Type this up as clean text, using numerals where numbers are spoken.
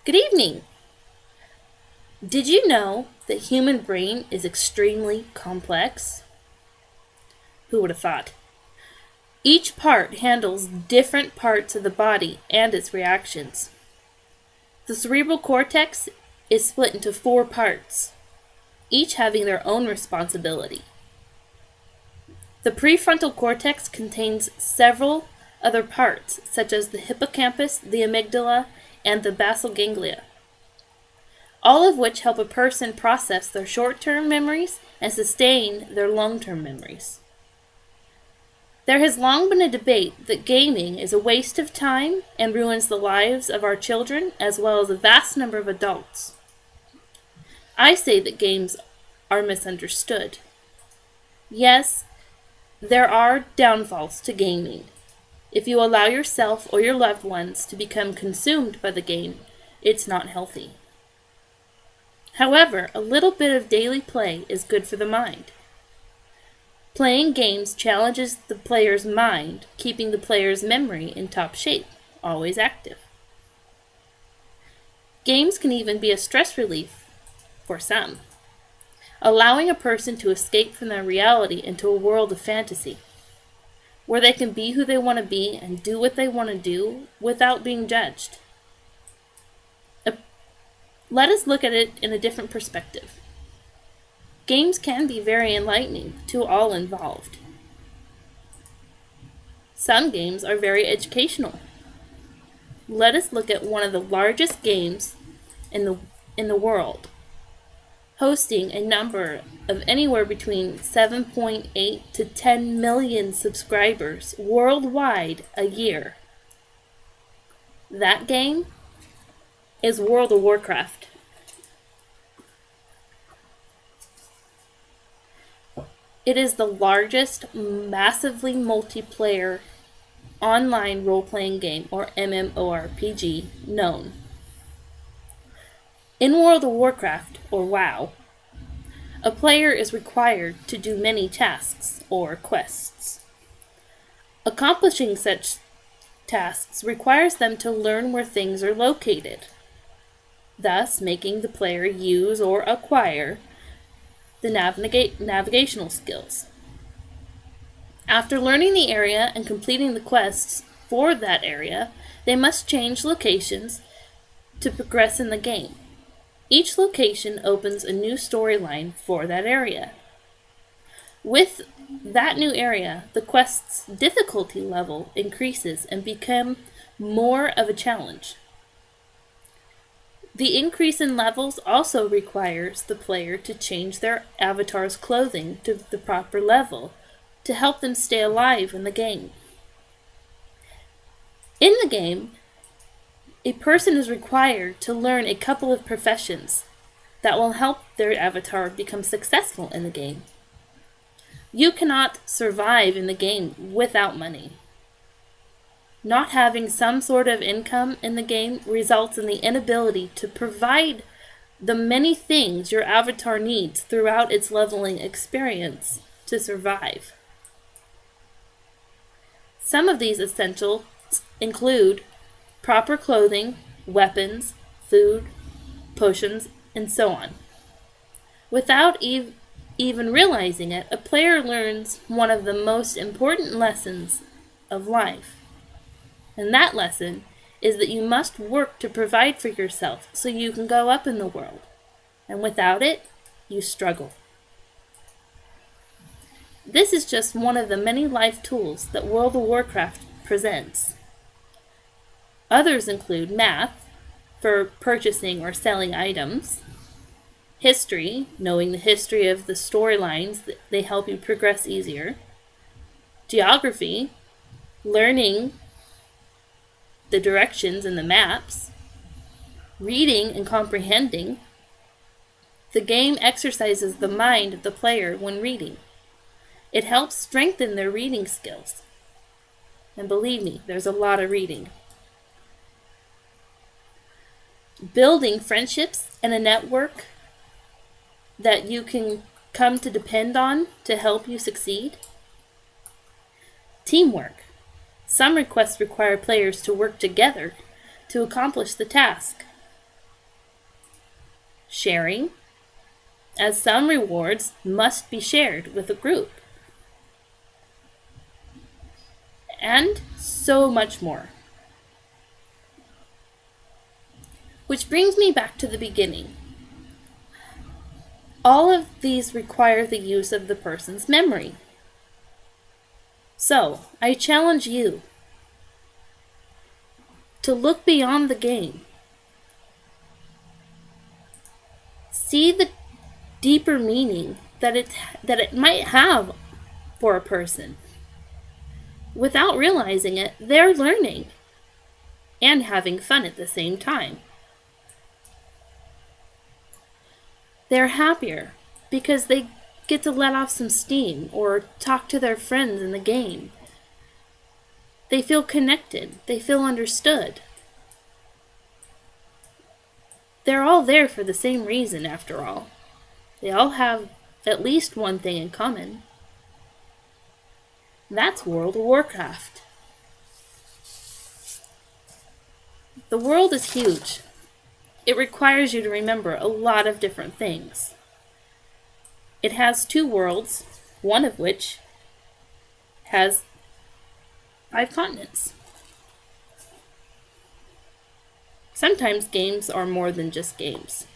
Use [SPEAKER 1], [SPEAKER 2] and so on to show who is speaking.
[SPEAKER 1] Good evening! Did you know the human brain is extremely complex? Who would have thought? Each part handles different parts of the body and its reactions. The cerebral cortex is split into 4 parts, each having their own responsibility. The prefrontal cortex contains several other parts, such as the hippocampus, the amygdala, and the basal ganglia, all of which help a person process their short-term memories and sustain their long-term memories. There has long been a debate that gaming is a waste of time and ruins the lives of our children as well as a vast number of adults. I say that games are misunderstood. Yes, there are downfalls to gaming. If you allow yourself or your loved ones to become consumed by the game, it's not healthy. However, a little bit of daily play is good for the mind. Playing games challenges the player's mind, keeping the player's memory in top shape, always active. Games can even be a stress relief for some, allowing a person to escape from their reality into a world of fantasy, where they can be who they want to be and do what they want to do without being judged. Let us look at it in a different perspective. Games can be very enlightening to all involved. Some games are very educational. Let us look at one of the largest games in the world, hosting a number of anywhere between 7.8 to 10 million subscribers worldwide a year. That game is World of Warcraft. It is the largest massively multiplayer online role-playing game, or MMORPG, known. In World of Warcraft, or WoW, a player is required to do many tasks, or quests. Accomplishing such tasks requires them to learn where things are located, thus making the player use or acquire the navigational skills. After learning the area and completing the quests for that area, they must change locations to progress in the game. Each location opens a new storyline for that area. With that new area, the quest's difficulty level increases and becomes more of a challenge. The increase in levels also requires the player to change their avatar's clothing to the proper level to help them stay alive in the game. In the game, a person is required to learn a couple of professions that will help their avatar become successful in the game. You cannot survive in the game without money. Not having some sort of income in the game results in the inability to provide the many things your avatar needs throughout its leveling experience to survive. Some of these essentials include proper clothing, weapons, food, potions, and so on. Without even realizing it, a player learns one of the most important lessons of life. And that lesson is that you must work to provide for yourself so you can go up in the world. And without it, you struggle. This is just one of the many life tools that World of Warcraft presents. Others include math, for purchasing or selling items, history, knowing the history of the storylines, they help you progress easier, geography, learning the directions in the maps, reading and comprehending. The game exercises the mind of the player when reading. It helps strengthen their reading skills. And believe me, there's a lot of reading. Building friendships and a network that you can come to depend on to help you succeed. Teamwork. Some requests require players to work together to accomplish the task. sharing, as some rewards must be shared with a group, and so much more. Which brings me back to the beginning. All of these require the use of the person's memory. So, I challenge you to look beyond the game. See the deeper meaning that it might have for a person. Without realizing it, they're learning and having fun at the same time. They're happier because they get to let off some steam or talk to their friends in the game. They feel connected. They feel understood. They're all there for the same reason, after all. They all have at least one thing in common. That's World of Warcraft. The world is huge. It requires you to remember a lot of different things. It has 2 worlds, one of which has 5 continents. Sometimes games are more than just games.